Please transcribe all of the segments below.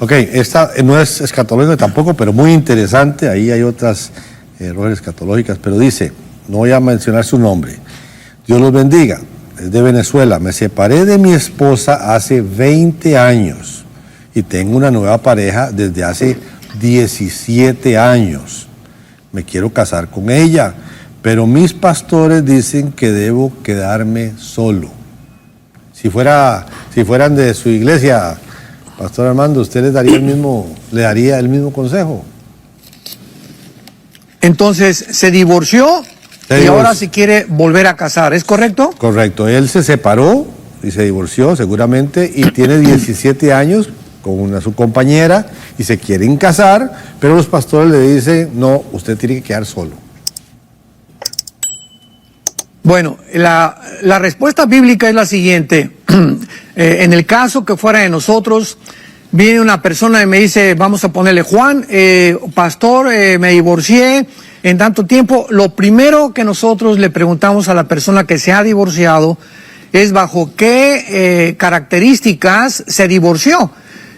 Ok, esta no es escatológica tampoco, pero muy interesante. Ahí hay otras errores escatológicas, pero dice, no voy a mencionar su nombre. Dios los bendiga. Es de Venezuela. Me separé de mi esposa hace 20 años y tengo una nueva pareja desde hace 17 años. Me quiero casar con ella, pero mis pastores dicen que debo quedarme solo. Si fueran de su iglesia, Pastor Armando, ¿usted le daría el mismo consejo? Entonces, se divorció y ahora se quiere volver a casar, ¿es correcto? Correcto. Él se separó y se divorció seguramente y tiene 17 años con su compañera y se quieren casar, pero los pastores le dicen, no, usted tiene que quedar solo. Bueno, la respuesta bíblica es la siguiente. En el caso que fuera de nosotros, viene una persona y me dice, vamos a ponerle Juan, pastor, me divorcié en tanto tiempo. Lo primero que nosotros le preguntamos a la persona que se ha divorciado es bajo qué características se divorció.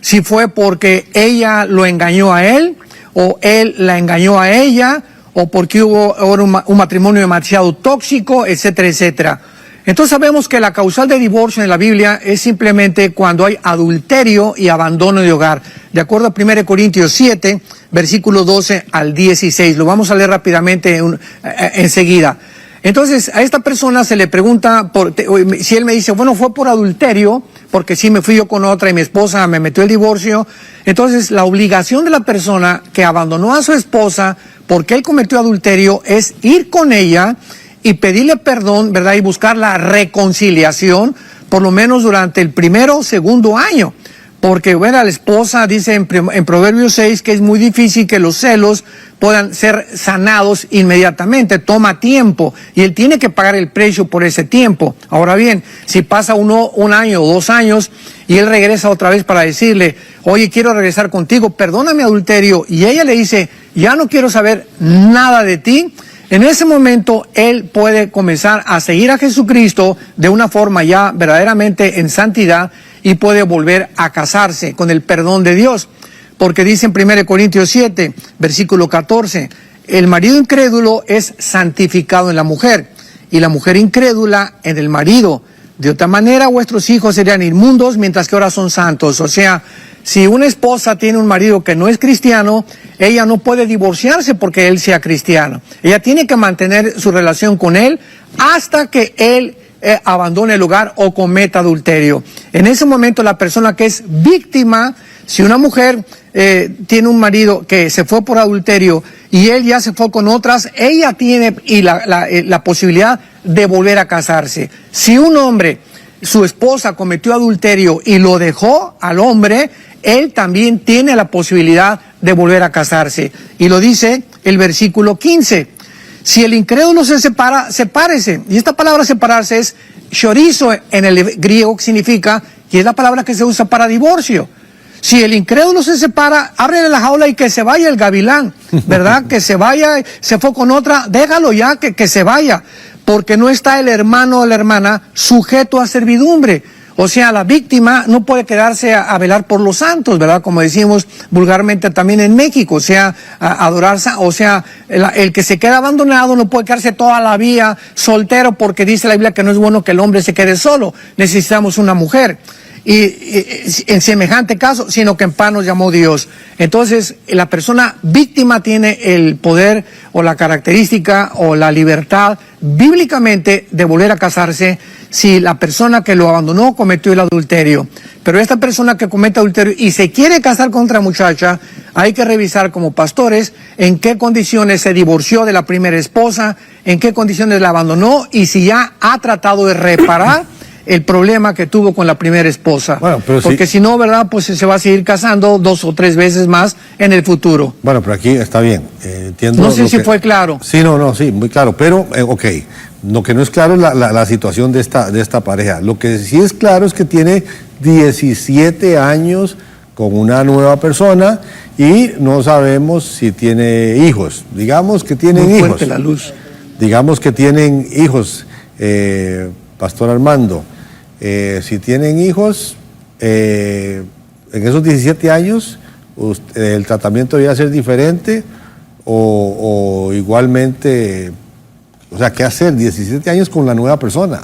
Si fue porque ella lo engañó a él, o él la engañó a ella, o porque hubo un matrimonio demasiado tóxico, etcétera, etcétera. Entonces sabemos que la causal de divorcio en la Biblia es simplemente cuando hay adulterio y abandono de hogar. De acuerdo a 1 Corintios 7, versículo 12 al 16. Lo vamos a leer rápidamente enseguida. Entonces, a esta persona se le pregunta, si él me dice, bueno, fue por adulterio, porque sí me fui yo con otra y mi esposa me metió el divorcio. Entonces, la obligación de la persona que abandonó a su esposa porque él cometió adulterio es ir con ella y pedirle perdón, ¿verdad? Y buscar la reconciliación, por lo menos durante el primero o segundo año. Porque, bueno, la esposa dice en Proverbios 6 que es muy difícil que los celos puedan ser sanados inmediatamente, toma tiempo y él tiene que pagar el precio por ese tiempo. Ahora bien, si pasa un año o 2 años y él regresa otra vez para decirle, oye, quiero regresar contigo, perdona mi adulterio, y ella le dice, ya no quiero saber nada de ti, en ese momento él puede comenzar a seguir a Jesucristo de una forma ya verdaderamente en santidad y puede volver a casarse con el perdón de Dios. Porque dice en 1 Corintios 7, versículo 14, el marido incrédulo es santificado en la mujer y la mujer incrédula en el marido. De otra manera vuestros hijos serían inmundos mientras que ahora son santos. O sea, si una esposa tiene un marido que no es cristiano, ella no puede divorciarse porque él sea cristiano. Ella tiene que mantener su relación con él hasta que él abandone el hogar o cometa adulterio. En ese momento la persona que es víctima, si una mujer tiene un marido que se fue por adulterio y él ya se fue con otras, ella tiene la posibilidad de volver a casarse. Si un hombre, su esposa cometió adulterio y lo dejó al hombre, él también tiene la posibilidad de volver a casarse. Y lo dice el versículo 15. Si el incrédulo se separa, sepárese. Y esta palabra separarse es chorizo en el griego, que significa, y es la palabra que se usa para divorcio. Si el incrédulo se separa, ábrele la jaula y que se vaya el gavilán, ¿verdad? Que se vaya, se fue con otra, déjalo ya, que se vaya. Porque no está el hermano o la hermana sujeto a servidumbre. O sea, la víctima no puede quedarse a velar por los santos, ¿verdad? Como decimos vulgarmente también en México, o sea, a adorarse, o sea, el que se queda abandonado no puede quedarse toda la vida soltero porque dice la Biblia que no es bueno que el hombre se quede solo, necesitamos una mujer. Y en semejante caso, sino que en paz nos llamó Dios. Entonces, la persona víctima tiene el poder o la característica o la libertad bíblicamente de volver a casarse si la persona que lo abandonó cometió el adulterio. Pero esta persona que comete adulterio y se quiere casar con otra muchacha, hay que revisar como pastores en qué condiciones se divorció de la primera esposa, en qué condiciones la abandonó y si ya ha tratado de reparar el problema que tuvo con la primera esposa. Bueno, pero porque si no, ¿verdad? Pues se va a seguir casando 2 o 3 veces más en el futuro. Bueno, pero aquí está bien. Entiendo. No sé si fue claro. Sí, sí, muy claro. Pero, ok, lo que no es claro es la situación de esta pareja. Lo que sí es claro es que tiene 17 años con una nueva persona y no sabemos si tiene hijos. Digamos que tienen hijos. Muy fuerte la luz. Digamos que tienen hijos, Pastor Armando. Si tienen hijos, en esos 17 años, el tratamiento debía ser diferente o igualmente, o sea, ¿qué hacer? 17 años con la nueva persona.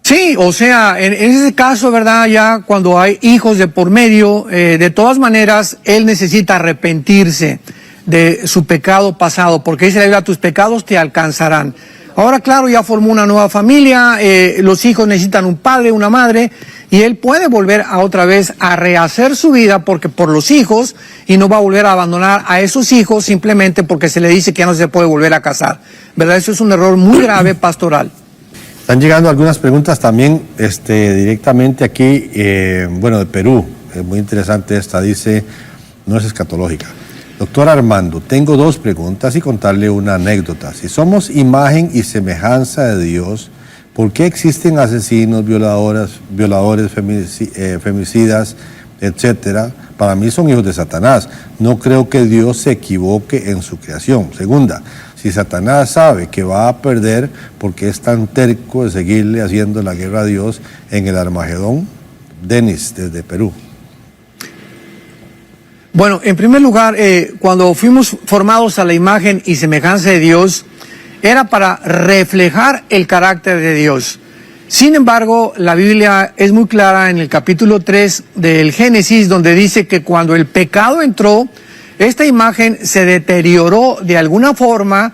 Sí, o sea, en ese caso, ¿verdad? Ya cuando hay hijos de por medio, de todas maneras, él necesita arrepentirse de su pecado pasado, porque dice la Biblia, tus pecados te alcanzarán. Ahora, claro, ya formó una nueva familia, los hijos necesitan un padre, una madre, y él puede volver a otra vez a rehacer su vida porque por los hijos, y no va a volver a abandonar a esos hijos simplemente porque se le dice que ya no se puede volver a casar. ¿Verdad? Eso es un error muy grave pastoral. Están llegando algunas preguntas también directamente aquí, bueno, de Perú. Muy interesante esta, dice, no es escatológica. Doctor Armando, tengo 2 preguntas y contarle una anécdota. Si somos imagen y semejanza de Dios, ¿por qué existen asesinos, violadores, femicidas, etcétera? Para mí son hijos de Satanás. No creo que Dios se equivoque en su creación. Segunda, si Satanás sabe que va a perder, ¿por qué es tan terco de seguirle haciendo la guerra a Dios en el Armagedón? Denis, desde Perú. Bueno, en primer lugar, cuando fuimos formados a la imagen y semejanza de Dios, era para reflejar el carácter de Dios. Sin embargo, la Biblia es muy clara en el capítulo 3 del Génesis, donde dice que cuando el pecado entró, esta imagen se deterioró de alguna forma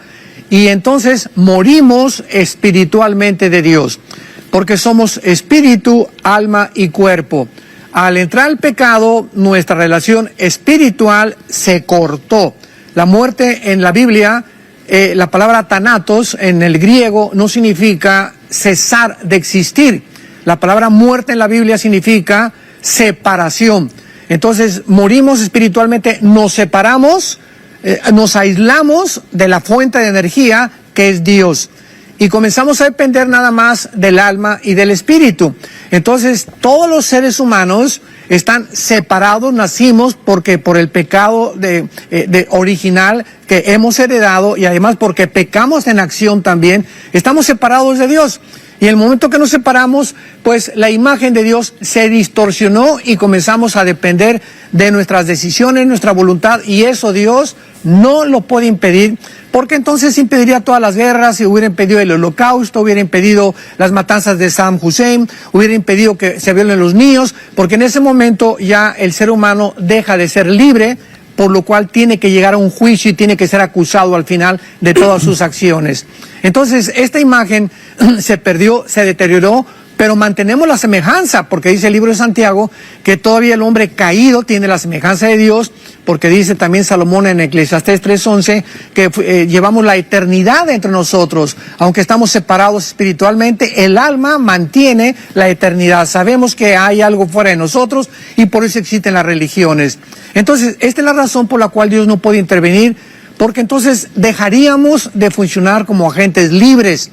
y entonces morimos espiritualmente de Dios, porque somos espíritu, alma y cuerpo. Al entrar el pecado, nuestra relación espiritual se cortó. La muerte en la Biblia, la palabra thanatos en el griego no significa cesar de existir. La palabra muerte en la Biblia significa separación. Entonces morimos espiritualmente, nos separamos, nos aislamos de la fuente de energía que es Dios. Y comenzamos a depender nada más del alma y del espíritu. Entonces, todos los seres humanos están separados, nacimos porque por el pecado original que hemos heredado y además porque pecamos en acción también, estamos separados de Dios. Y en el momento que nos separamos, pues la imagen de Dios se distorsionó y comenzamos a depender de nuestras decisiones, nuestra voluntad, y eso Dios no lo puede impedir, porque entonces impediría todas las guerras, y hubiera impedido el holocausto, hubiera impedido las matanzas de Saddam Hussein, hubiera impedido que se violen los niños, porque en ese momento ya el ser humano deja de ser libre, por lo cual tiene que llegar a un juicio y tiene que ser acusado al final de todas sus acciones. Entonces, esta imagen se perdió, se deterioró, pero mantenemos la semejanza, porque dice el libro de Santiago que todavía el hombre caído tiene la semejanza de Dios, porque dice también Salomón en Eclesiastés 3:11 que llevamos la eternidad entre nosotros, aunque estamos separados espiritualmente, el alma mantiene la eternidad. Sabemos que hay algo fuera de nosotros y por eso existen las religiones. Entonces, esta es la razón por la cual Dios no puede intervenir, porque entonces dejaríamos de funcionar como agentes libres.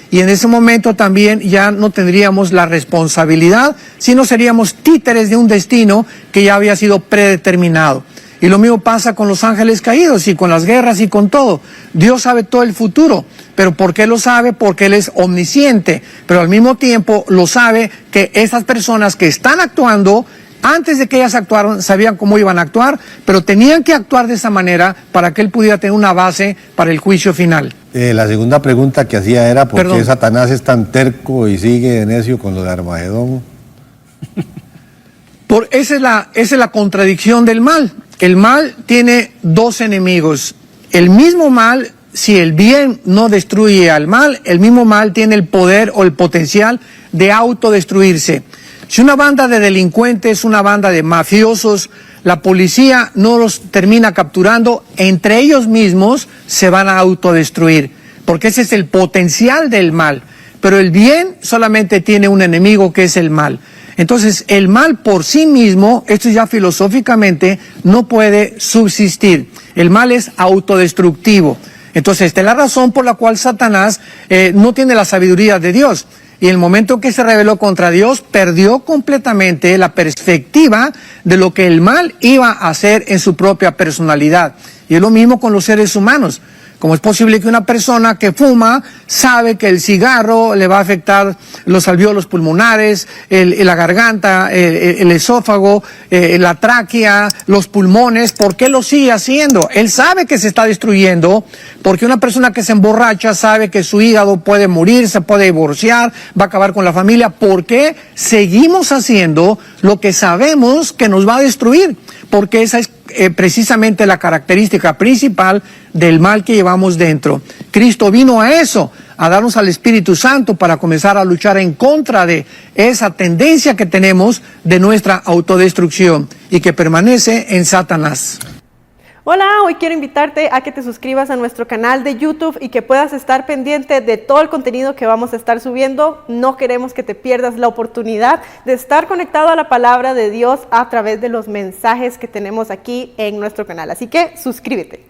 Y en ese momento también ya no tendríamos la responsabilidad, sino seríamos títeres de un destino que ya había sido predeterminado. Y lo mismo pasa con los ángeles caídos y con las guerras y con todo. Dios sabe todo el futuro, pero ¿por qué lo sabe? Porque Él es omnisciente, pero al mismo tiempo lo sabe que esas personas que están actuando, antes de que ellas actuaron, sabían cómo iban a actuar, pero tenían que actuar de esa manera para que Él pudiera tener una base para el juicio final. La segunda pregunta que hacía era ¿por qué Satanás es tan terco y sigue necio con lo de Armagedón? Esa es la contradicción del mal. El mal tiene 2 enemigos. El mismo mal, si el bien no destruye al mal, el mismo mal tiene el poder o el potencial de autodestruirse. Si una banda de delincuentes, una banda de mafiosos, la policía no los termina capturando, entre ellos mismos se van a autodestruir, porque ese es el potencial del mal. Pero el bien solamente tiene un enemigo, que es el mal. Entonces, el mal por sí mismo, esto ya filosóficamente, no puede subsistir. El mal es autodestructivo. Entonces, esta es la razón por la cual Satanás no tiene la sabiduría de Dios. Y en el momento que se rebeló contra Dios, perdió completamente la perspectiva de lo que el mal iba a hacer en su propia personalidad. Y es lo mismo con los seres humanos. Como es posible que una persona que fuma sabe que el cigarro le va a afectar los alvéolos pulmonares, la garganta, el esófago, la tráquea, los pulmones? ¿Por qué lo sigue haciendo? Él sabe que se está destruyendo, porque una persona que se emborracha sabe que su hígado puede morir, se puede divorciar, va a acabar con la familia. ¿Por qué seguimos haciendo lo que sabemos que nos va a destruir? Porque esa es precisamente la característica principal del mal que llevamos dentro. Cristo vino a eso, a darnos al Espíritu Santo para comenzar a luchar en contra de esa tendencia que tenemos de nuestra autodestrucción y que permanece en Satanás. Hola, hoy quiero invitarte a que te suscribas a nuestro canal de YouTube y que puedas estar pendiente de todo el contenido que vamos a estar subiendo. No queremos que te pierdas la oportunidad de estar conectado a la palabra de Dios a través de los mensajes que tenemos aquí en nuestro canal. Así que suscríbete.